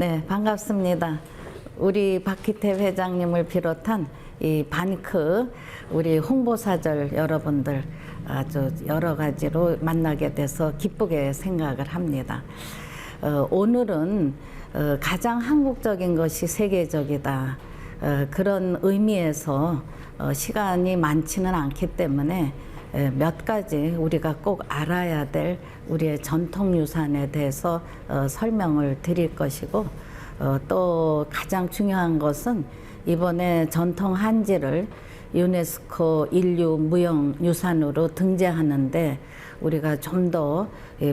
네, 반갑습니다. 우리 박희태 회장님을 비롯한 이 반크 우리 홍보사절 여러분들 아주 여러 가지로 만나게 돼서 기쁘게 생각을 합니다. 오늘은 가장 한국적인 것이 세계적이다. 그런 의미에서 시간이 많지는 않기 때문에 몇 가지 우리가 꼭 알아야 될 우리의 전통유산에 대해서 설명을 드릴 것이고, 또 가장 중요한 것은 이번에 전통 한지를 유네스코 인류 무형유산으로 등재하는데 우리가 좀 더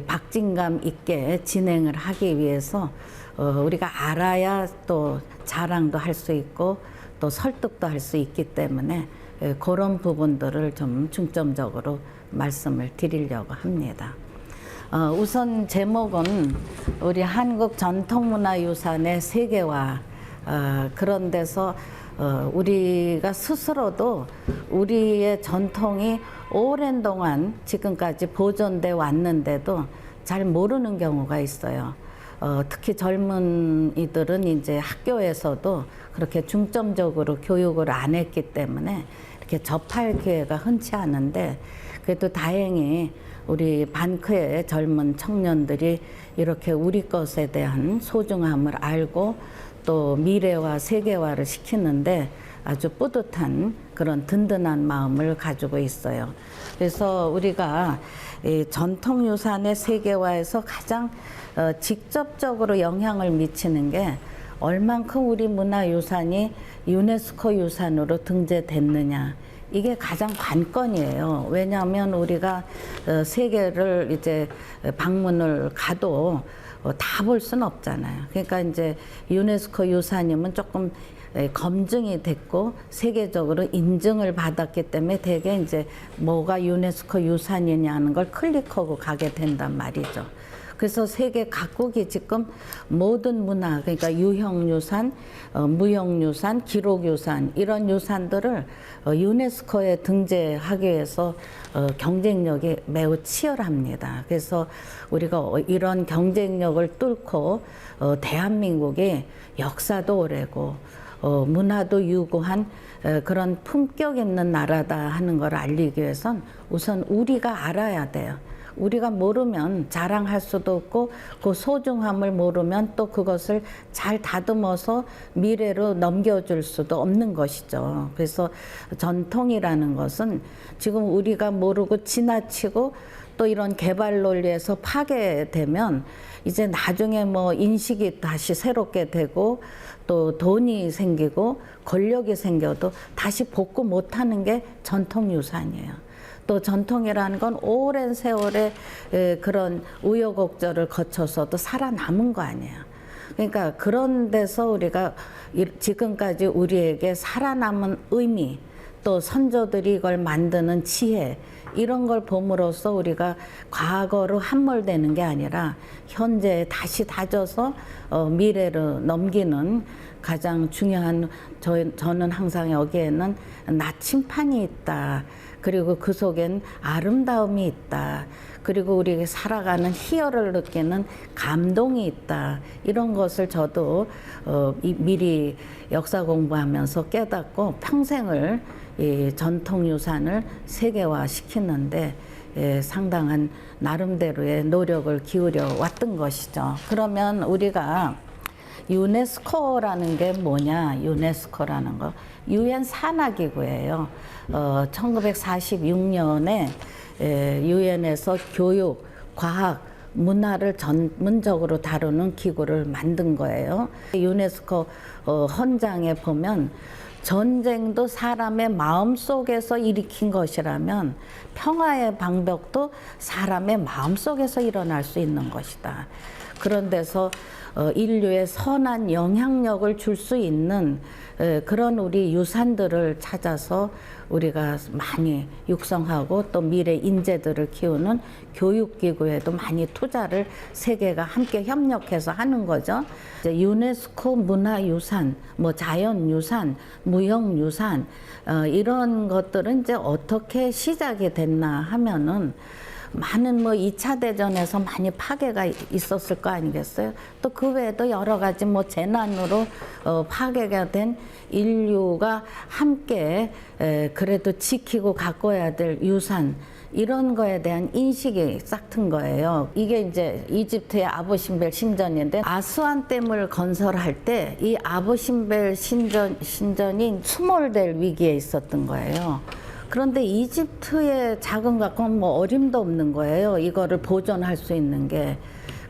박진감 있게 진행을 하기 위해서 우리가 알아야 또 자랑도 할 수 있고 또 설득도 할 수 있기 때문에 그런 부분들을 좀 중점적으로 말씀을 드리려고 합니다. 우선 제목은 우리 한국 전통문화유산의 세계화, 그런 데서 우리가 스스로도 우리의 전통이 오랜 동안 지금까지 보존돼 왔는데도 잘 모르는 경우가 있어요. 특히 젊은이들은 이제 학교에서도 그렇게 중점적으로 교육을 안 했기 때문에 이렇게 접할 기회가 흔치 않은데, 그래도 다행히 우리 반크의 젊은 청년들이 이렇게 우리 것에 대한 소중함을 알고 또 미래화 세계화를 시키는데 아주 뿌듯한 그런 든든한 마음을 가지고 있어요. 그래서 우리가 이 전통유산의 세계화에서 가장 직접적으로 영향을 미치는 게 얼만큼 우리 문화유산이 유네스코 유산으로 등재됐느냐, 이게 가장 관건이에요. 왜냐하면 우리가 세계를 이제 방문을 가도 다 볼 수는 없잖아요. 그러니까 이제 유네스코 유산이면 조금 검증이 됐고 세계적으로 인증을 받았기 때문에 대개 이제 뭐가 유네스코 유산이냐는 걸 클릭하고 가게 된단 말이죠. 그래서 세계 각국이 지금 모든 문화, 그러니까 유형유산, 무형유산, 기록유산, 이런 유산들을 유네스코에 등재하기 위해서 경쟁력이 매우 치열합니다. 그래서 우리가 이런 경쟁력을 뚫고 대한민국이 역사도 오래고 문화도 유구한 그런 품격 있는 나라다 하는 걸 알리기 위해선 우선 우리가 알아야 돼요. 우리가 모르면 자랑할 수도 없고 그 소중함을 모르면 또 그것을 잘 다듬어서 미래로 넘겨줄 수도 없는 것이죠. 그래서 전통이라는 것은 지금 우리가 모르고 지나치고 또 이런 개발 논리에서 파괴되면 이제 나중에 뭐 인식이 다시 새롭게 되고 또 돈이 생기고 권력이 생겨도 다시 복구 못하는 게 전통유산이에요. 또 전통이라는 건 오랜 세월의 그런 우여곡절을 거쳐서도 살아남은 거 아니에요. 그러니까 그런 데서 우리가 지금까지 우리에게 살아남은 의미, 또 선조들이 이걸 만드는 지혜, 이런 걸 봄으로써 우리가 과거로 함몰되는 게 아니라 현재에 다시 다져서 미래로 넘기는 가장 중요한, 저는 항상 여기에는 나침판이 있다. 그리고 그 속엔 아름다움이 있다. 그리고 우리 살아가는 희열을 느끼는 감동이 있다. 이런 것을 저도 미리 역사 공부하면서 깨닫고 평생을 이 전통유산을 세계화 시키는데 상당한 나름대로의 노력을 기울여 왔던 것이죠. 그러면 우리가 유네스코라는 게 뭐냐? 유네스코라는 거 유엔 산하기구예요. 1946년에 유엔에서 교육, 과학, 문화를 전문적으로 다루는 기구를 만든 거예요. 유네스코 헌장에 보면 전쟁도 사람의 마음속에서 일으킨 것이라면 평화의 방벽도 사람의 마음속에서 일어날 수 있는 것이다. 그런 데서 인류에 선한 영향력을 줄 수 있는 그런 우리 유산들을 찾아서 우리가 많이 육성하고 또 미래 인재들을 키우는 교육기구에도 많이 투자를 세계가 함께 협력해서 하는 거죠. 이제 유네스코 문화유산, 뭐 자연유산, 무형유산, 이런 것들은 이제 어떻게 시작이 됐나 하면은 많은 뭐 2차 대전에서 많이 파괴가 있었을 거 아니겠어요? 또 그 외에도 여러 가지 뭐 재난으로 파괴가 된 인류가 함께 그래도 지키고 가꿔야 될 유산, 이런 거에 대한 인식이 싹튼 거예요. 이게 이제 이집트의 아부신벨 신전인데, 아스완댐을 건설할 때 이 아부신벨 신전이 수몰될 위기에 있었던 거예요. 그런데 이집트의 자금 갖고는 뭐 어림도 없는 거예요. 이거를 보존할 수 있는 게.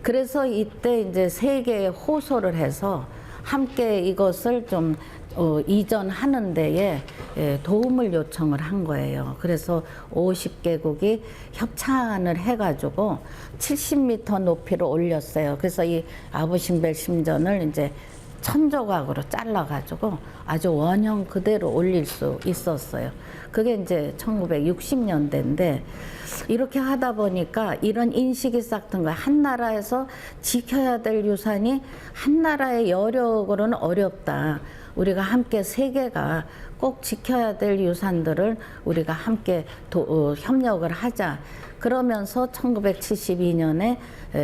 그래서 이때 이제 세계에 호소를 해서 함께 이것을 좀 이전하는 데에 도움을 요청을 한 거예요. 그래서 50개국이 협찬을 해가지고 70m 높이로 올렸어요. 그래서 이 아부신벨 신전을 이제 1000조각으로 잘라가지고 아주 원형 그대로 올릴 수 있었어요. 그게 이제 1960년대인데, 이렇게 하다 보니까 이런 인식이 싹튼 거야. 한 나라에서 지켜야 될 유산이 한 나라의 여력으로는 어렵다. 우리가 함께 세계가 꼭 지켜야 될 유산들을 우리가 함께 협력을 하자. 그러면서 1972년에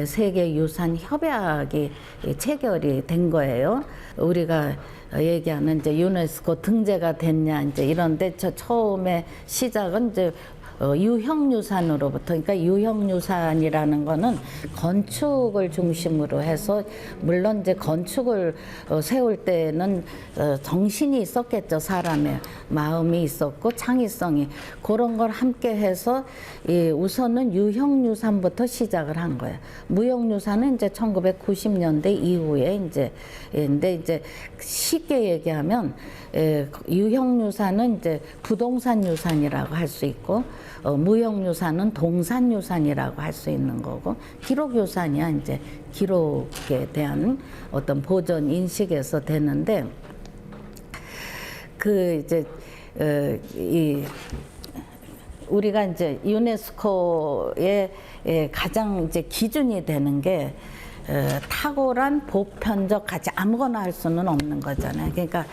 세계유산협약이 체결이 된 거예요. 우리가 얘기하는 이제 유네스코 등재가 됐냐, 이제 이런데 처음에 시작은 이제 유형유산으로부터, 그러니까 유형유산이라는 거는 건축을 중심으로 해서, 물론 이제 건축을 세울 때는 정신이 있었겠죠. 사람의 마음이 있었고 창의성이, 그런 걸 함께 해서 우선은 유형유산부터 시작을 한 거예요. 무형유산은 이제 1990년대 이후에 근데 이제 쉽게 얘기하면 유형유산은 이제 부동산 유산이라고 할 수 있고, 무형유산은 동산유산이라고 할 수 있는 거고, 기록유산이야 이제 기록에 대한 어떤 보존 인식에서 되는데, 우리가 이제 유네스코의 가장 이제 기준이 되는 게 탁월한 보편적 가치, 아무거나 할 수는 없는 거잖아요. 그러니까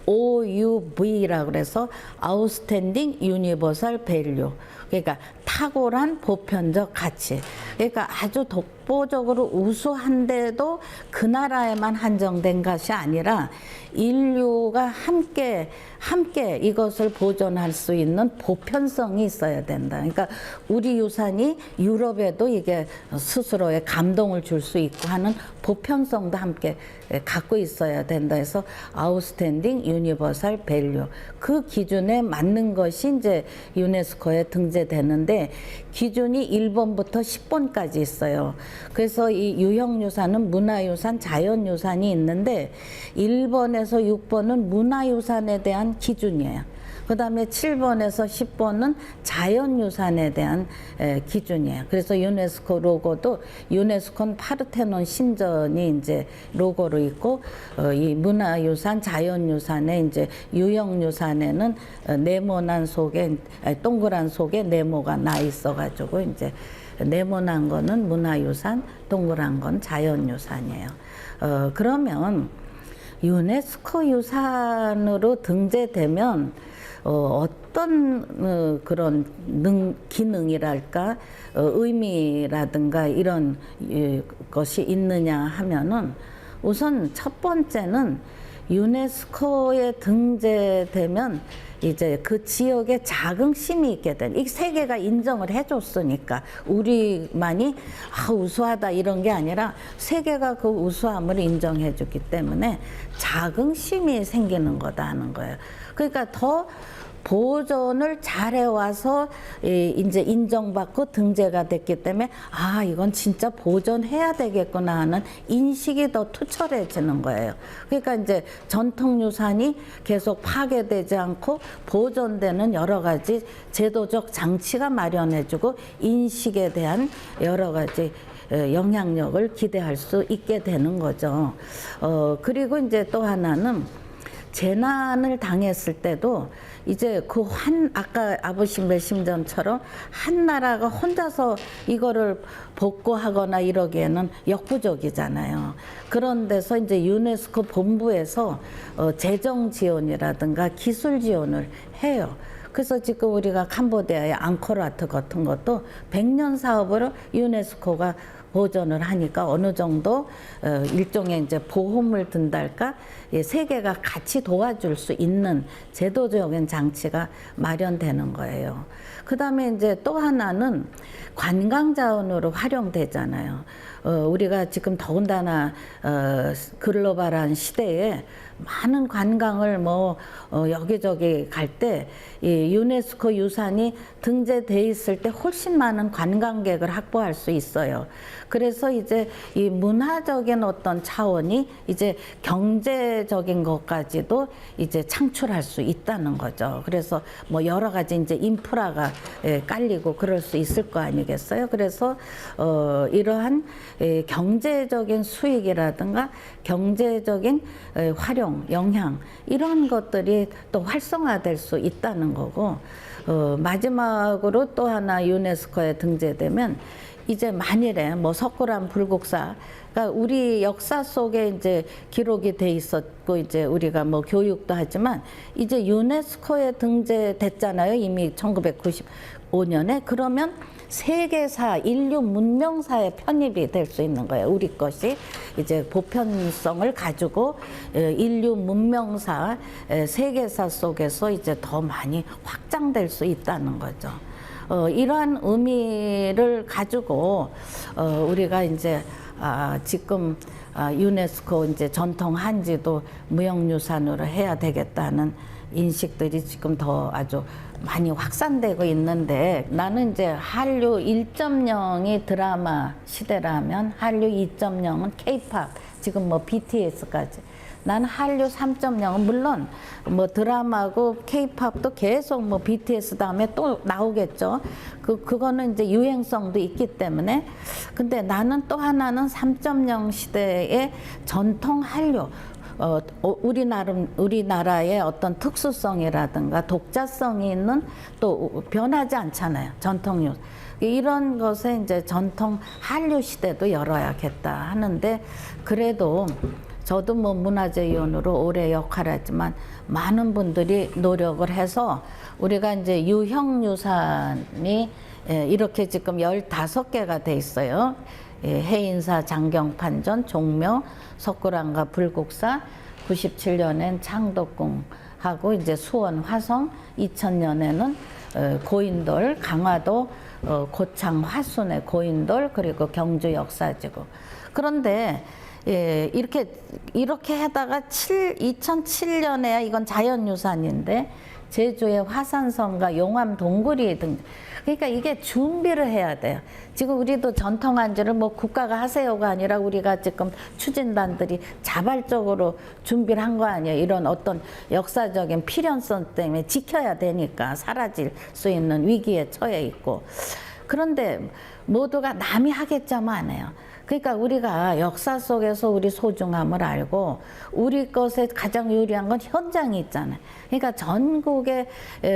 OUV라고 그래서 Outstanding Universal Value, 그러니까 탁월한 보편적 가치. 그러니까 아주 독보적으로 우수한데도 그 나라에만 한정된 것이 아니라 인류가 함께 이것을 보존할 수 있는 보편성이 있어야 된다. 그러니까 우리 유산이 유럽에도 이게 스스로의 감동을 줄 수 있고 하는 보편성도 함께 갖고 있어야 된다 해서 Outstanding Universal Value, 그 기준에 맞는 것이 이제 유네스코에 등재되는데, 기준이 1번부터 10번까지 있어요. 그래서 이 유형유산은 문화유산, 자연유산이 있는데 1번에서 6번은 문화유산에 대한 기준이에요. 그 다음에 7번에서 10번은 자연유산에 대한 기준이에요. 그래서 유네스코 로고도 유네스코는 파르테논 신전이 이제 로고로 있고, 이 문화유산, 자연유산에 이제 유형유산에는 네모난 속에, 동그란 속에 네모가 나 있어가지고 이제 네모난 거는 문화유산, 동그란 건 자연유산이에요. 그러면 유네스코 유산으로 등재되면 어떤 그런 기능이랄까, 의미라든가 이런 것이 있느냐 하면은, 우선 첫 번째는 유네스코에 등재되면 이제 그 지역에 자긍심이 있게 된, 이 세계가 인정을 해줬으니까 우리만이 우수하다 이런 게 아니라 세계가 그 우수함을 인정해줬기 때문에 자긍심이 생기는 거다 하는 거예요. 그러니까 더 보존을 잘해와서 이제 인정받고 등재가 됐기 때문에 이건 진짜 보존해야 되겠구나 하는 인식이 더 투철해지는 거예요. 그러니까 이제 전통유산이 계속 파괴되지 않고 보존되는 여러 가지 제도적 장치가 마련해주고 인식에 대한 여러 가지 영향력을 기대할 수 있게 되는 거죠. 그리고 이제 또 하나는, 재난을 당했을 때도 이제 아까 아부신벨 신전처럼 한 나라가 혼자서 이거를 복구하거나 이러기에는 역부족이잖아요. 그런 데서 이제 유네스코 본부에서 재정 지원이라든가 기술 지원을 해요. 그래서 지금 우리가 캄보디아의 앙코르와트 같은 것도 100년 사업으로 유네스코가 보존을 하니까 어느 정도 일종의 이제 보험을 든달까 세계가 같이 도와줄 수 있는 제도적인 장치가 마련되는 거예요. 그다음에 이제 또 하나는 관광 자원으로 활용되잖아요. 우리가 지금 더군다나 글로벌한 시대에 많은 관광을 여기저기 갈 때 이 유네스코 유산이 등재돼 있을 때 훨씬 많은 관광객을 확보할 수 있어요. 그래서 이제 이 문화적인 어떤 차원이 이제 경제적인 것까지도 이제 창출할 수 있다는 거죠. 그래서 여러 가지 이제 인프라가 깔리고 그럴 수 있을 거 아니겠어요? 그래서 이러한 경제적인 수익이라든가 경제적인 활용, 영향 이런 것들이 또 활성화될 수 있다는 거고 마지막으로 또 하나 유네스코에 등재되면 이제 만일에 석굴암 불국사가 우리 역사 속에 이제 기록이 돼 있었고 이제 우리가 교육도 하지만 이제 유네스코에 등재됐잖아요. 이미 1995년에 그러면 세계사 인류 문명사에 편입이 될 수 있는 거예요. 우리 것이 이제 보편성을 가지고 인류 문명사 세계사 속에서 이제 더 많이 확장될 수 있다는 거죠. 이러한 의미를 가지고 우리가 이제 지금 유네스코 이제 전통 한지도 무형유산으로 해야 되겠다는 인식들이 지금 더 아주 많이 확산되고 있는데 나는 이제 한류 1.0이 드라마 시대라면 한류 2.0은 K-팝 지금 BTS까지 나는 한류 3.0은 물론 드라마고 K-팝도 계속 BTS 다음에 또 나오겠죠. 그거는 이제 유행성도 있기 때문에 근데 나는 또 하나는 3.0 시대의 전통 한류 우리나라의 어떤 특수성이라든가 독자성이 있는 또 변하지 않잖아요. 전통류. 이런 것에 이제 전통 한류 시대도 열어야겠다 하는데 그래도 저도 문화재위원으로 오래 역할했지만 많은 분들이 노력을 해서 우리가 이제 유형유산이 이렇게 지금 15개가 돼 있어요. 해인사 장경판전, 종묘, 석굴암과 불국사, 97년엔 창덕궁하고 이제 수원 화성, 2000년에는 고인돌, 강화도 고창 화순의 고인돌 그리고 경주 역사지구. 그런데 이렇게 하다가 2007년에야 이건 자연유산인데 제주의 화산성과 용암 동굴이 그러니까 이게 준비를 해야 돼요. 지금 우리도 전통 한지를 국가가 하세요가 아니라 우리가 지금 추진단들이 자발적으로 준비를 한 거 아니에요. 이런 어떤 역사적인 필연성 때문에 지켜야 되니까 사라질 수 있는 위기에 처해 있고. 그런데 모두가 남이 하겠자면 안 해요. 그러니까 우리가 역사 속에서 우리 소중함을 알고 우리 것에 가장 유리한 건 현장이 있잖아요. 그러니까 전국에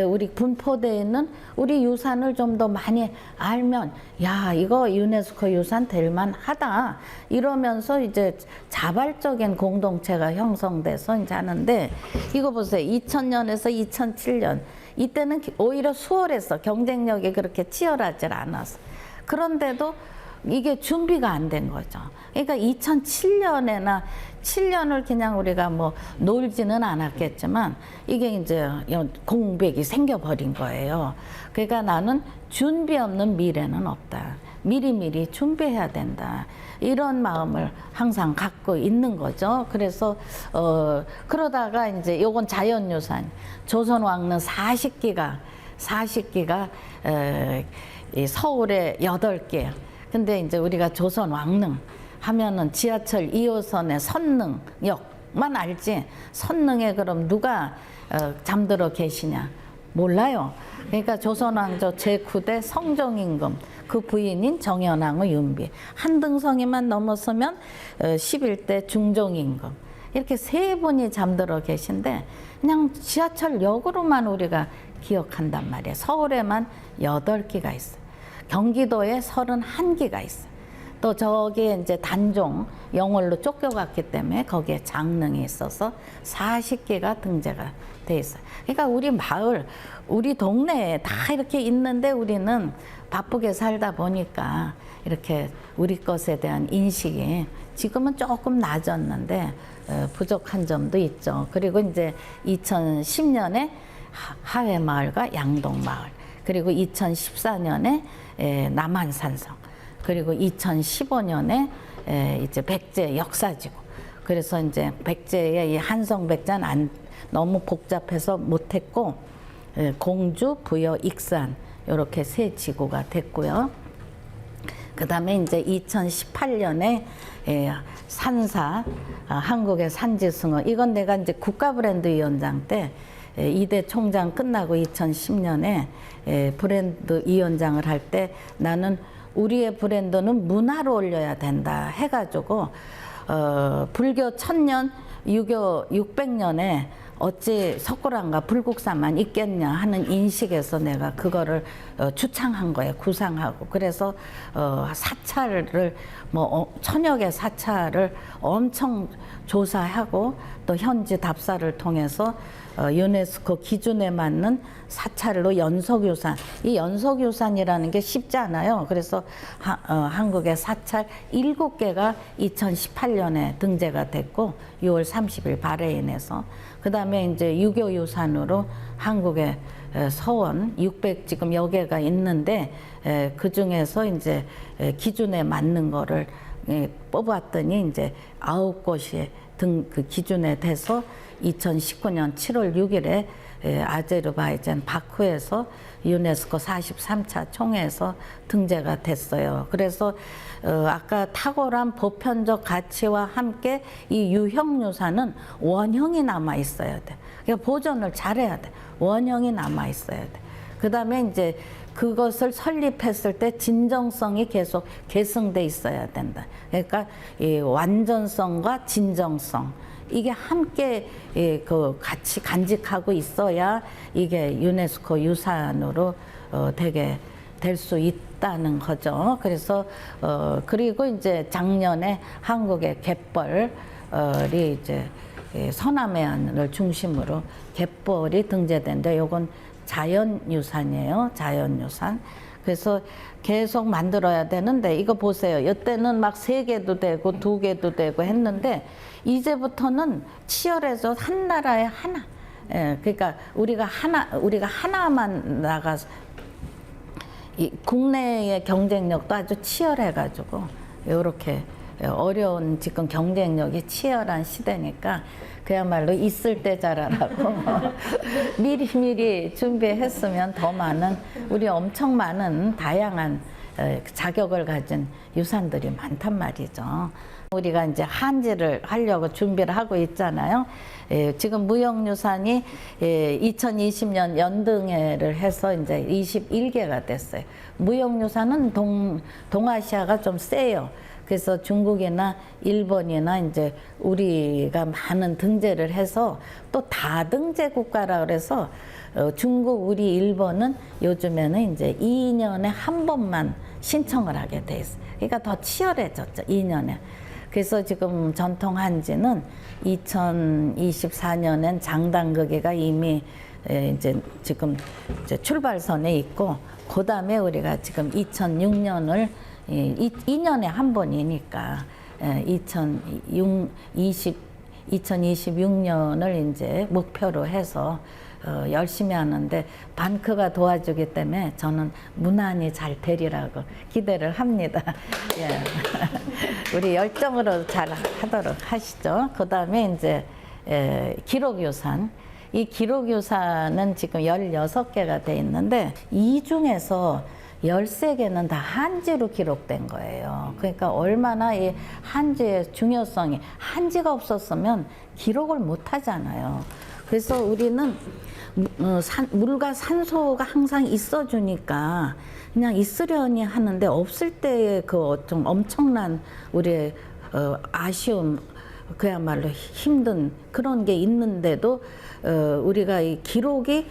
우리 분포되어 있는 우리 유산을 좀 더 많이 알면 야 이거 유네스코 유산 될 만하다 이러면서 이제 자발적인 공동체가 형성돼서 이제 하는데 이거 보세요. 2000년에서 2007년 이때는 오히려 수월해서 경쟁력이 그렇게 치열하지 않았어. 그런데도 이게 준비가 안 된 거죠. 그러니까 2007년에나 7년을 그냥 우리가 놀지는 않았겠지만 이게 이제 공백이 생겨버린 거예요. 그러니까 나는 준비 없는 미래는 없다. 미리미리 준비해야 된다. 이런 마음을 항상 갖고 있는 거죠. 그래서 그러다가 이제 요건 자연유산 조선왕릉 40기가 서울에 8개. 근데 이제 우리가 조선 왕릉 하면은 지하철 2호선의 선릉역만 알지 선릉에 그럼 누가 잠들어 계시냐 몰라요. 그러니까 조선 왕조 제9대 성종임금 그 부인인 정현왕후 윤비 한등성이만 넘었으면 11대 중종임금 이렇게 세 분이 잠들어 계신데 그냥 지하철역으로만 우리가 기억한단 말이에요. 서울에만 8기가 있어요. 경기도에 31기가 있어요. 또 저기에 이제 단종 영월로 쫓겨갔기 때문에 거기에 장릉이 있어서 40개가 등재가 돼 있어요. 그러니까 우리 마을, 우리 동네에 다 이렇게 있는데 우리는 바쁘게 살다 보니까 이렇게 우리 것에 대한 인식이 지금은 조금 낮았는데 부족한 점도 있죠. 그리고 이제 2010년에 하회마을과 양동마을, 그리고 2014년에 남한산성, 그리고 2015년에 이제 백제 역사지구. 그래서 이제 백제의 이 한성백자는 너무 복잡해서 못했고, 공주, 부여, 익산 이렇게 세 지구가 됐고요. 그 다음에 이제 2018년에 산사, 한국의 산지승어, 이건 내가 이제 국가브랜드위원장 때 2대 총장 끝나고 2010년에 브랜드 위원장을 할 때 나는 우리의 브랜드는 문화로 올려야 된다 해가지고 불교 1000년, 유교 600년에 어찌 석굴암과 불국사만 있겠냐 하는 인식에서 내가 그거를 주창한 거예요. 구상하고. 그래서 사찰을 뭐 1000여 개 사찰을 엄청 조사하고 또 현지 답사를 통해서 유네스코 기준에 맞는 사찰로 연속유산, 이 연속유산이라는 게 쉽지 않아요. 그래서 한국의 사찰 7개가 2018년에 등재가 됐고 6월 30일 바레인에서, 그 다음에 이제 유교유산으로 한국의 서원 600 지금 여개가 있는데 그 중에서 이제 기준에 맞는 거를 뽑았더니 이제 9곳이 그 기준에 돼서 2019년 7월 6일에 아제르바이잔 바쿠에서 유네스코 43차 총회에서 등재가 됐어요. 그래서 아까 탁월한 보편적 가치와 함께 이 유형유산은 원형이 남아 있어야 돼. 그러니까 보존을 잘해야 돼. 원형이 남아 있어야 돼. 그 다음에 이제 그것을 설립했을 때 진정성이 계속 계승돼 있어야 된다. 그러니까 이 완전성과 진정성, 이게 함께 그 같이 간직하고 있어야 이게 유네스코 유산으로 되게 될 수 있다는 거죠. 그래서 그리고 이제 작년에 한국의 갯벌이 이제 서남해안을 중심으로 갯벌이 등재된데, 요건 자연유산이에요. 자연유산. 그래서 계속 만들어야 되는데, 이거 보세요. 이때는 막 3개도 되고 2개도 되고 했는데 이제부터는 치열해서 한 나라에 하나. 그러니까 우리가 하나만 나가서 이 국내의 경쟁력도 아주 치열해가지고 이렇게 어려운 지금 경쟁력이 치열한 시대니까 그야말로 있을 때 잘하라고 미리미리 준비했으면 더 많은, 우리 엄청 많은 다양한 자격을 가진 유산들이 많단 말이죠. 우리가 이제 한지를 하려고 준비를 하고 있잖아요. 지금 무형유산이 2020년 연등회를 해서 이제 21개가 됐어요. 무형유산은 동아시아가 좀 세요. 그래서 중국이나 일본이나 이제 우리가 많은 등재를 해서 또 다등재 국가라 그래서 중국, 우리, 일본은 요즘에는 이제 2년에 한 번만 신청을 하게 돼 있어요. 그러니까 더 치열해졌죠, 2년에. 그래서 지금 전통 한지는 2024년엔 장당거기가 이미 이제 지금 이제 출발선에 있고, 그 다음에 우리가 지금 2006년을 2년에 한 번이니까 2026년을 이제 목표로 해서 열심히 하는데, 반크가 도와주기 때문에 저는 무난히 잘 되리라고 기대를 합니다. 예. 우리 열정으로 잘 하도록 하시죠. 그 다음에 이제 기록유산. 이 기록유산은 지금 16개가 돼 있는데 이 중에서 13개는 다 한지로 기록된 거예요. 그러니까 얼마나 이 한지의 중요성이, 한지가 없었으면 기록을 못 하잖아요. 그래서 우리는 물과 산소가 항상 있어주니까 그냥 있으려니 하는데, 없을 때의 그 좀 엄청난 우리의 아쉬움, 그야말로 힘든 그런 게 있는데도 우리가 이 기록이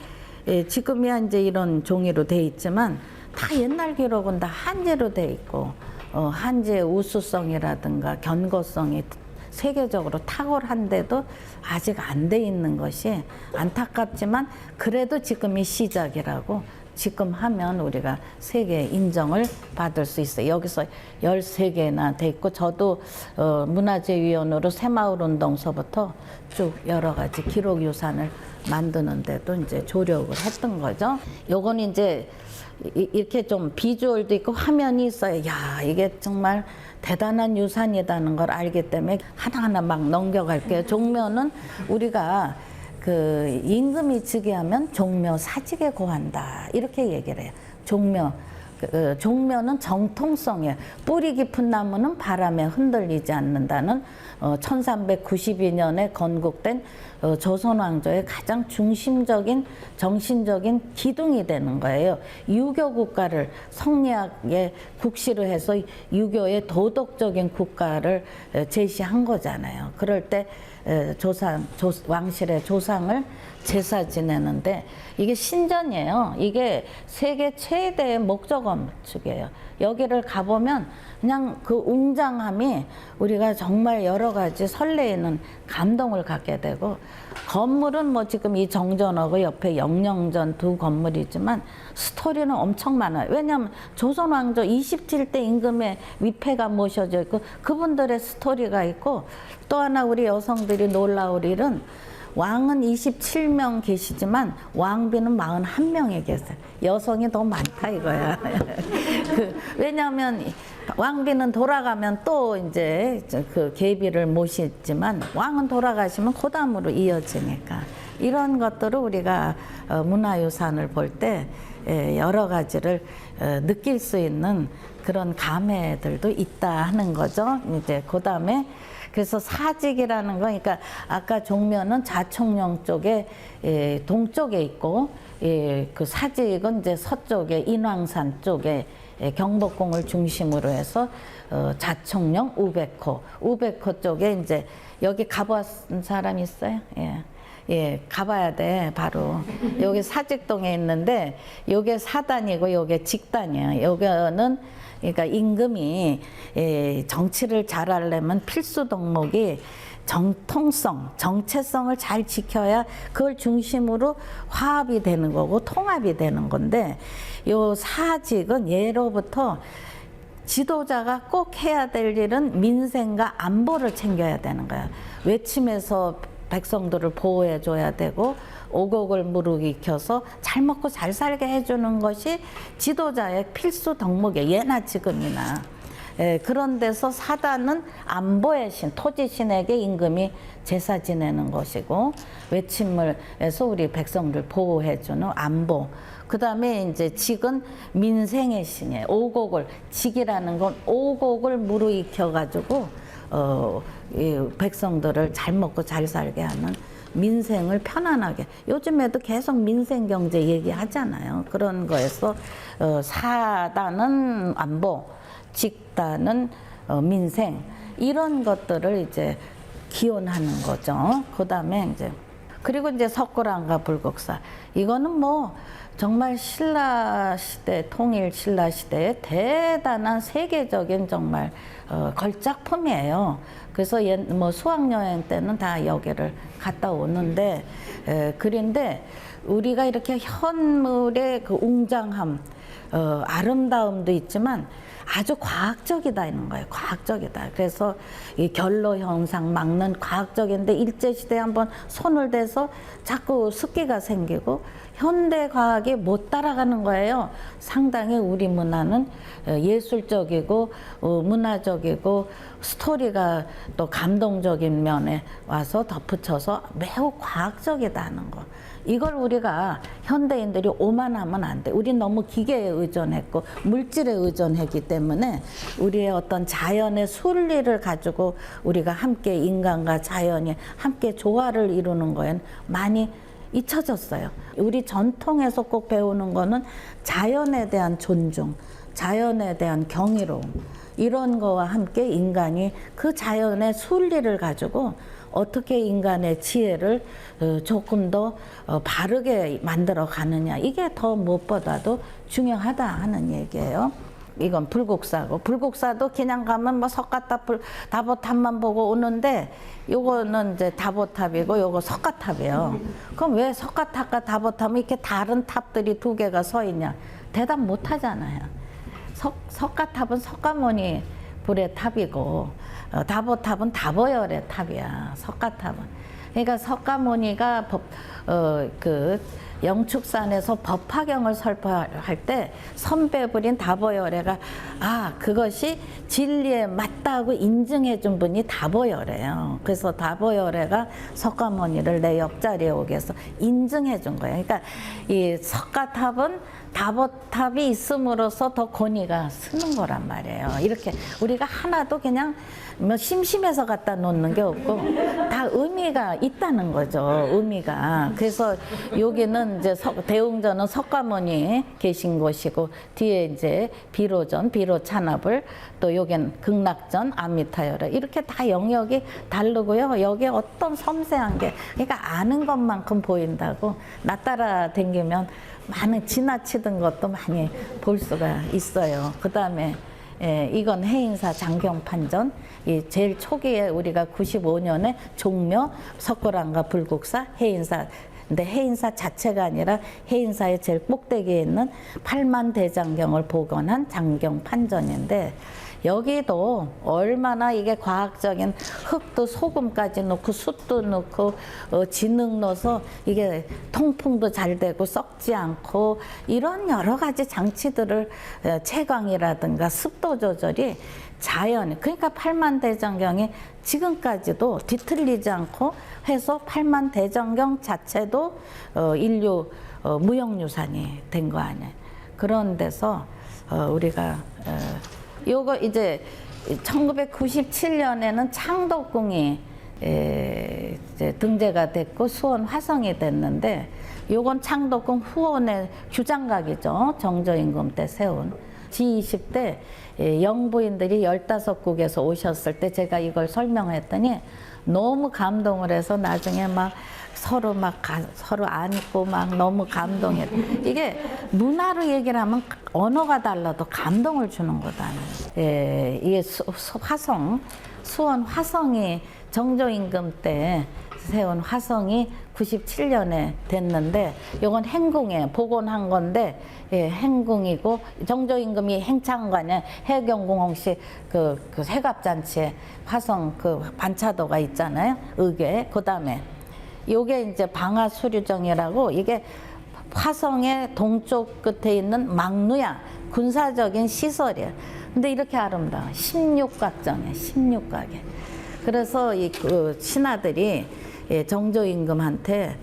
지금이야 이제 이런 종이로 돼 있지만 다 옛날 기록은 다 한지로 돼 있고, 한지의 우수성이라든가 견고성이 세계적으로 탁월한데도 아직 안 돼 있는 것이 안타깝지만 그래도 지금이 시작이라고 지금 하면 우리가 세계 인정을 받을 수 있어요. 여기서 13개나 돼 있고 저도 문화재위원으로 새마을운동서부터 쭉 여러 가지 기록유산을 만드는데도 이제 조력을 했던 거죠. 요건 이제 이렇게 좀 비주얼도 있고 화면이 있어요. 야, 이게 정말 대단한 유산이라는 걸 알기 때문에 하나하나 막 넘겨갈게요. 종묘는 우리가 그 임금이 즉위하면 종묘 사직에 고한다 이렇게 얘기를 해요. 종묘 종묘는 정통성이에요. 뿌리 깊은 나무는 바람에 흔들리지 않는다는 1392년에 건국된 조선 왕조의 가장 중심적인 정신적인 기둥이 되는 거예요. 유교 국가를 성리학에 국시를 해서 유교의 도덕적인 국가를 제시한 거잖아요. 그럴 때 왕실의 조상을 제사 지내는데 이게 신전이에요. 이게 세계 최대의 목조 건축이에요. 여기를 가보면 그냥 그 웅장함이 우리가 정말 여러 가지 설레이는 감동을 갖게 되고, 건물은 뭐 지금 이 정전하고 옆에 영령전 두 건물이지만 스토리는 엄청 많아요. 왜냐하면 조선 왕조 27대 임금의 위패가 모셔져 있고 그분들의 스토리가 있고, 또 하나 우리 여성들이 놀라울 일은 왕은 27명 계시지만 왕비는 41명이 계세요. 여성이 더 많다 이거야. 왜냐하면 왕비는 돌아가면 또 이제 그 계비를 모시지만 왕은 돌아가시면 그 다음으로 이어지니까, 이런 것들을 우리가 문화유산을 볼 때 여러 가지를 느낄 수 있는 그런 감회들도 있다 하는 거죠. 이제 그 다음에 그래서 사직이라는 거, 그러니까 아까 종묘는 자총령 쪽에 동쪽에 있고, 그 사직은 이제 서쪽에 인왕산 쪽에 경복궁을 중심으로 해서 자총령 우백호 쪽에 이제 여기 가본 사람 있어요? 예, 가봐야 돼. 바로 여기 사직동에 있는데 요게 사단이고 요게 직단이에요. 요거는 그러니까 임금이 정치를 잘하려면 필수 덕목이 정통성, 정체성을 잘 지켜야 그걸 중심으로 화합이 되는 거고 통합이 되는 건데, 요 사직은 예로부터 지도자가 꼭 해야 될 일은 민생과 안보를 챙겨야 되는 거야. 외침에서 백성들을 보호해 줘야 되고 오곡을 무르 익혀서 잘 먹고 잘 살게 해주는 것이 지도자의 필수 덕목이에요. 예나 지금이나. 그런 데서 사단은 안보의 신, 토지신에게 임금이 제사 지내는 것이고, 외침을 해서 우리 백성들 보호해주는 안보. 그 다음에 이제 직은 민생의 신이에요. 오곡을, 직이라는 건 오곡을 무르익혀가지고 이 백성들을 잘 먹고 잘 살게 하는, 민생을 편안하게, 요즘에도 계속 민생 경제 얘기하잖아요. 그런 거에서 사단은 안보, 직단은 민생, 이런 것들을 이제 기원하는 거죠. 그 다음에 이제 그리고 이제 석굴암과 불국사, 이거는 뭐 정말 신라 시대, 통일 신라 시대의 대단한 세계적인 정말 걸작품이에요. 그래서 뭐 수학여행 때는 다 여기를 갔다 오는데, 그런데 우리가 이렇게 현물의 그 웅장함, 아름다움도 있지만 아주 과학적이다 이런 거예요. 과학적이다. 그래서 이 결로 현상 막는 과학적인데, 일제시대에 한번 손을 대서 자꾸 습기가 생기고 현대 과학이 못 따라가는 거예요. 상당히 우리 문화는 예술적이고 문화적이고 스토리가 또 감동적인 면에 와서 덧붙여서 매우 과학적이다는 거. 이걸 우리가 현대인들이 오만하면 안 돼. 우리 너무 기계에 의존했고 물질에 의존했기 때문에 우리의 어떤 자연의 순리를 가지고 우리가 함께 인간과 자연이 함께 조화를 이루는 거에는 많이 잊혀졌어요. 우리 전통에서 꼭 배우는 거는 자연에 대한 존중, 자연에 대한 경이로움, 이런 거와 함께 인간이 그 자연의 순리를 가지고 어떻게 인간의 지혜를 조금 더 바르게 만들어 가느냐, 이게 더 무엇보다도 중요하다 하는 얘기예요. 이건 불국사고, 불국사도 그냥 가면 뭐 석가탑, 다보탑만 보고 오는데 요거는 이제 다보탑이고 요거 석가탑이에요. 그럼 왜 석가탑과 다보탑은 이렇게 다른 탑들이 두 개가 서 있냐? 대답 못 하잖아요. 석가탑은 석가모니 불의 탑이고 다보탑은 다보열의 탑이야. 석가탑은. 그러니까 석가모니가 그 영축산에서 법화경을 설파할 때 선배불인 다보열애가 그것이 진리에 맞다고 인증해 준 분이 다보열애예요. 그래서 다보열애가 석가모니를 내 옆자리에 오게 해서 인증해 준 거예요. 그러니까 이 석가탑은 다보탑이 있음으로써 더 권위가 쓰는 거란 말이에요. 이렇게 우리가 하나도 그냥 뭐 심심해서 갖다 놓는 게 없고 다 의미가 있다는 거죠. 의미가. 그래서 여기는 이제 대웅전은 석가모니 계신 곳이고 뒤에 이제 비로전, 비로찬합을 또 여기는 극락전, 아미타열애 이렇게 다 영역이 다르고요. 여기에 어떤 섬세한 게 그러니까 아는 것만큼 보인다고 나 따라 다니면 많은 지나치던 것도 많이 볼 수가 있어요. 그 다음에 이건 해인사 장경판전, 이 제일 초기에 우리가 95년에 종묘, 석굴암과 불국사, 해인사. 근데 해인사 자체가 아니라 해인사의 제일 꼭대기에 있는 팔만대장경을 복원한 장경판전인데 여기도 얼마나 이게 과학적인 흙도 소금까지 넣고 숯도 넣고 진흙 넣어서 이게 통풍도 잘 되고 썩지 않고 이런 여러 가지 장치들을 채광이라든가 습도 조절이 자연 그러니까 팔만대장경이 지금까지도 뒤틀리지 않고 해서 팔만대장경 자체도 인류 무형유산이 된 거 아니에요. 그런 데서 우리가 요거 이제 1997년에는 창덕궁이 이제 등재가 됐고 수원 화성이 됐는데 요건 창덕궁 후원의 규장각이죠. 정조임금 때 세운 G20 때 영부인들이 15국에서 오셨을 때 제가 이걸 설명했더니 너무 감동을 해서 나중에 막 서로 서로 안고 막 너무 감동해. 이게 문화로 얘기를 하면 언어가 달라도 감동을 주는 거다. 이게 수원 화성이 정조임금 때 세운 화성이 97년에 됐는데 이건 행궁에 복원한 건데 행궁이고 정조임금이 행차한 거 아니야. 해경궁홍씨 그 회갑잔치에 화성 그 반차도가 있잖아요. 의궤. 그 다음에 요게 이제 방화수류정이라고 이게 화성의 동쪽 끝에 있는 막루야 군사적인 시설이야. 근데 이렇게 아름다워. 16각정이야. 16각에. 그래서 이 그 신하들이 정조임금한테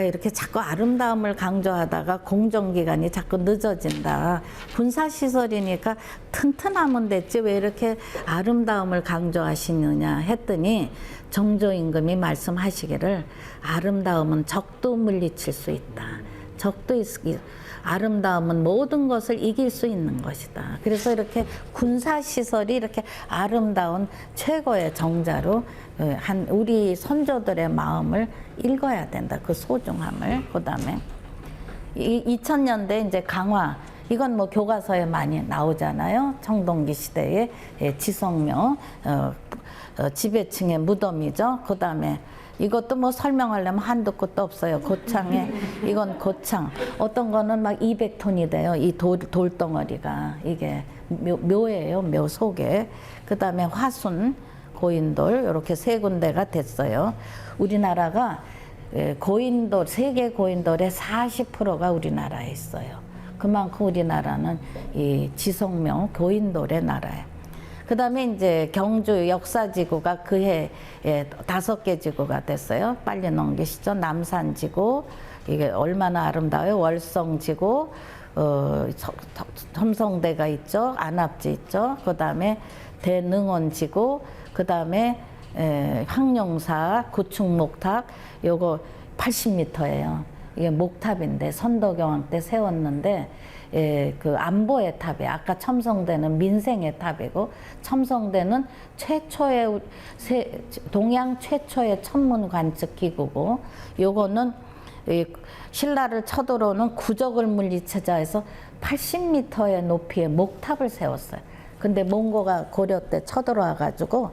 이렇게 자꾸 아름다움을 강조하다가 공정기간이 자꾸 늦어진다. 군사시설이니까 튼튼하면 됐지 왜 이렇게 아름다움을 강조하시느냐 했더니 정조임금이 말씀하시기를 아름다움은 적도 물리칠 수 있다. 적도 아름다움은 모든 것을 이길 수 있는 것이다. 그래서 이렇게 군사시설이 이렇게 아름다운 최고의 정자로 한 우리 선조들의 마음을 읽어야 된다. 그 소중함을. 그 다음에 2000년대 이제 강화 이건 뭐 교과서에 많이 나오잖아요. 청동기 시대의 지성묘 지배층의 무덤이죠. 그 다음에 이것도 뭐 설명하려면 한도 끝도 없어요. 고창에 이건 고창 어떤 거는 막 200톤이 돼요. 이 돌덩어리가 이게 묘예요. 묘 속에. 그 다음에 화순 고인돌 이렇게 세 군데가 됐어요. 우리나라가 고인돌 세계 고인돌의 40%가 우리나라에 있어요. 그만큼 우리나라는 이 지성명 고인돌의 나라예요. 그 다음에 이제 경주 역사지구가 그해 5개 지구가 됐어요. 빨리 넘기시죠. 남산지구, 이게 얼마나 아름다워요. 월성지구, 첨성대가 있죠. 안압지 있죠. 그 다음에 대능원지구, 그 다음에 황룡사, 구축목탑, 요거 80m예요. 이게 목탑인데 선덕여왕 때 세웠는데 그 안보의 탑이에요. 아까 첨성대는 민생의 탑이고 첨성대는 동양 최초의 천문 관측 기구고 요거는 이 신라를 쳐들어오는 구적을 물리치자 해서 80m의 높이의 목탑을 세웠어요. 근데 몽고가 고려 때 쳐들어와 가지고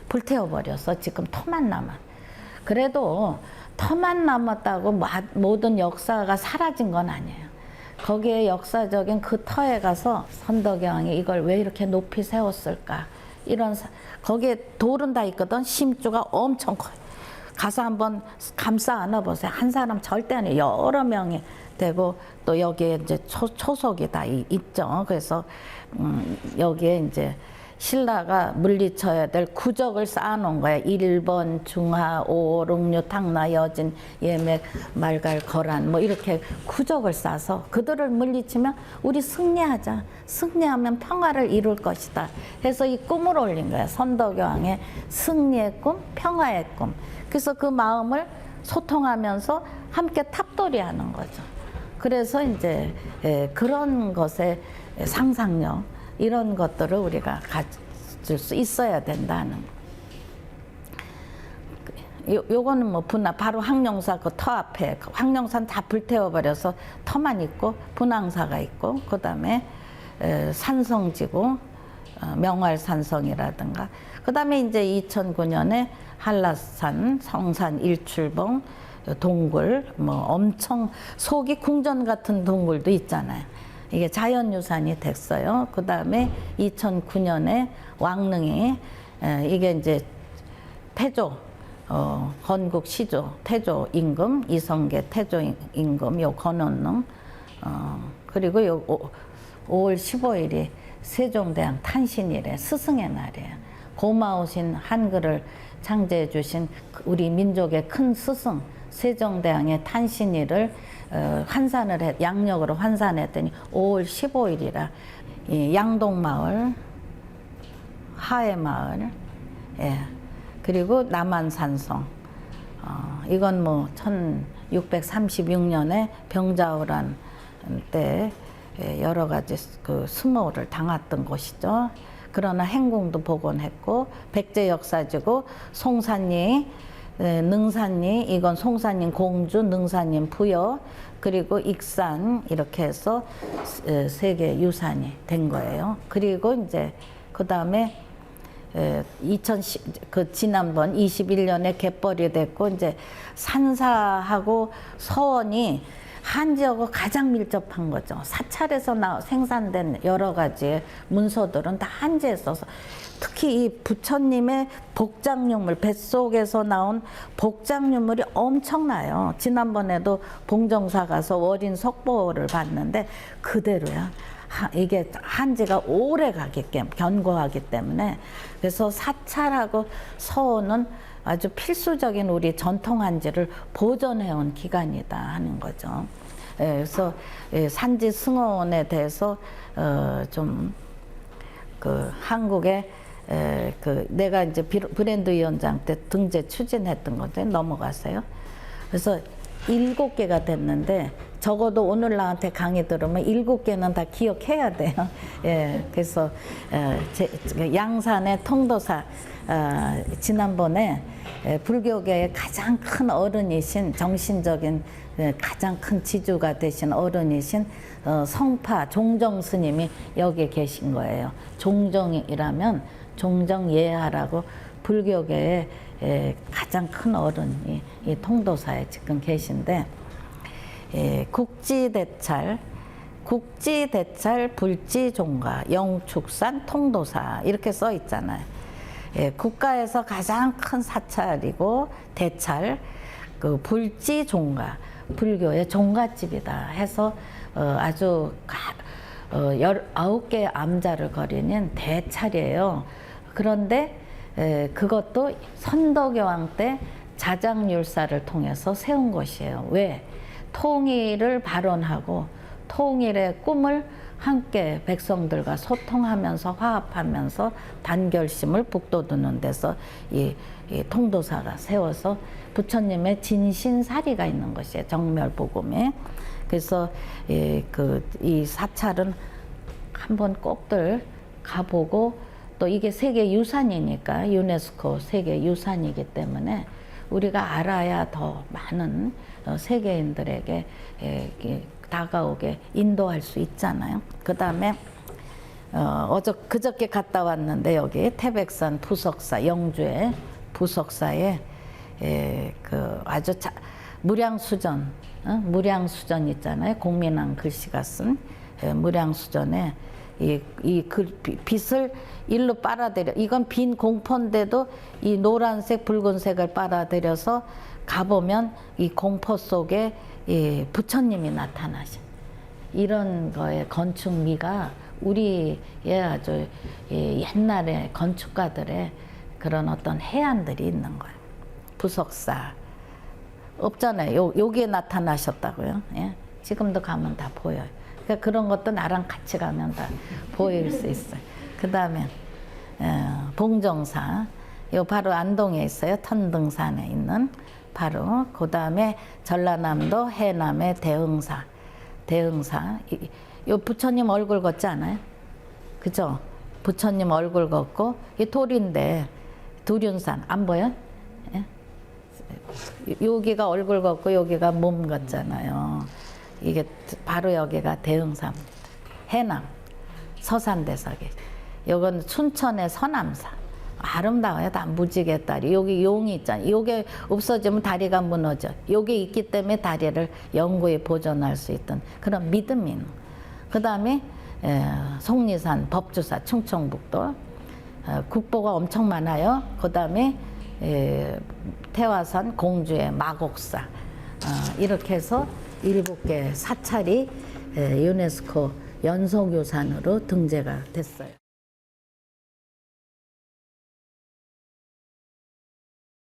불태워 버려서 지금 터만 남아. 그래도 터만 남았다고 모든 역사가 사라진 건 아니에요. 거기에 역사적인 그 터에 가서 선덕여왕이 이걸 왜 이렇게 높이 세웠을까, 이런 거기에 돌은 다 있거든. 심주가 엄청 커요. 가서 한번 감싸 안아보세요. 한 사람 절대 아니에요. 여러 명이 되고, 또 여기에 이제 초석이 다 있죠. 그래서 여기에 이제 신라가 물리쳐야 될 구적을 쌓아놓은 거야. 1번, 중하, 5, 6, 6, 탕나, 여진, 예맥, 말갈, 거란, 뭐 이렇게 구적을 쌓아서 그들을 물리치면 우리 승리하자. 승리하면 평화를 이룰 것이다. 해서 이 꿈을 올린 거야. 선덕여왕의 승리의 꿈, 평화의 꿈. 그래서 그 마음을 소통하면서 함께 탑돌이하는 거죠. 그래서 이제 그런 것의 상상력, 이런 것들을 우리가 가질 수 있어야 된다는. 요거는 뭐 바로 항룡사 그 터 앞에, 항룡산 다 불태워버려서 터만 있고 분황사가 있고, 그 다음에 산성지구, 명활산성이라든가, 그 다음에 이제 2009년에 한라산, 성산, 일출봉, 동굴, 뭐 엄청 속이 궁전 같은 동굴도 있잖아요. 이게 자연유산이 됐어요. 그 다음에 2009년에 왕릉이, 이게 이제 태조, 건국 시조, 태조 임금, 이성계 태조 임금, 요 건원릉, 그리고 요 5월 15일이 세종대왕 탄신일에 스승의 날이에요. 고마우신 한글을 창제해 주신 우리 민족의 큰 스승 세종대왕의 탄신일을 양력으로 환산했더니 5월 15일이라 이 양동마을, 하회마을, 그리고 남한산성, 이건 뭐 1636년에 병자호란 때 여러 가지 그 수모를 당했던 곳이죠. 그러나 행궁도 복원했고, 백제역사지구 송산리, 능산리, 이건 송산님 공주, 능산님 부여, 그리고 익산, 이렇게 해서 세계 유산이 된 거예요. 그리고 이제 그 다음에 지난번 21년에 갯벌이 됐고, 이제 산사하고 서원이 한지하고 가장 밀접한 거죠. 사찰에서 생산된 여러 가지 문서들은 다 한지에 써서, 특히 이 부처님의 복장유물, 뱃속에서 나온 복장유물이 엄청나요. 지난번에도 봉정사 가서 월인 석보를 봤는데 그대로야. 이게 한지가 오래 견고하기 때문에, 그래서 사찰하고 서원은 아주 필수적인 우리 전통 한지를 보존해온 기관이다 하는 거죠. 그래서 산지 승호원에 대해서 좀 한국의 내가 이제 브랜드 위원장 때 등재 추진했던 건데 넘어갔어요. 그래서 7개가 됐는데, 적어도 오늘 나한테 강의 들으면 7개는 다 기억해야 돼요. 그래서 양산의 통도사, 지난번에 불교계의 가장 큰 어른이신, 정신적인 가장 큰 지주가 되신 어른이신 성파 종정 스님이 여기에 계신 거예요. 종정이라면 종정예하라고 불교계의 가장 큰 어른이 이 통도사에 지금 계신데, 국지대찰, 불지종가, 영축산, 통도사 이렇게 써 있잖아요. 국가에서 가장 큰 사찰이고 대찰, 그 불지종가, 불교의 종가집이다 해서 아주 19개의 암자를 거리는 대찰이에요. 그런데 그것도 선덕여왕 때 자장율사를 통해서 세운 것이에요. 왜? 통일을 발언하고 통일의 꿈을 함께 백성들과 소통하면서 화합하면서 단결심을 북돋우는 데서 이 통도사가 세워서 부처님의 진신사리가 있는 것이에요. 정멸복음에. 그래서 이 사찰은 한번 꼭들 가보고, 또 이게 세계 유산이니까 유네스코 세계 유산이기 때문에 우리가 알아야 더 많은 세계인들에게 다가오게 인도할 수 있잖아요. 그 다음에 그저께 갔다 왔는데 여기 태백산 부석사, 영주의 부석사에 그 아주 무량수전, 무량수전 있잖아요. 공민왕 글씨가 쓴 무량수전에 이 빛을 일로 빨아들여, 이건 빈 공포인데도 이 노란색 붉은색을 빨아들여서 가보면 이 공포 속에 부처님이 나타나신 이런 거에 건축미가 우리의 아주 옛날에 건축가들의 그런 어떤 해안들이 있는 거예요. 부석사 없잖아요. 여기에 나타나셨다고요. 예? 지금도 가면 다 보여요. 그러니까 그런 것도 나랑 같이 가면 다 보일 수 있어요. 그 다음에 봉정사, 요 바로 안동에 있어요. 천등산에 있는 바로. 그 다음에 전라남도 해남의 대흥사, 요 부처님 얼굴 걷지 않아요? 그죠? 부처님 얼굴 걷고 이 돌인데 두륜산 안 보여? 예? 여기가 얼굴 걷고 여기가 몸 걷잖아요. 이게 바로 여기가 대흥사입니다. 해남 서산대석이. 요건 춘천의 서남사. 아름다워요. 다 무지개 다리. 여기 용이 있잖아요. 요게 없어지면 다리가 무너져. 요게 있기 때문에 다리를 영구히 보존할 수 있던 그런 믿음이 있는. 그 다음에 속리산, 법주사, 충청북도. 국보가 엄청 많아요. 그 다음에 태화산, 공주의 마곡사. 이렇게 해서 7개 사찰이 유네스코 연속유산으로 등재가 됐어요.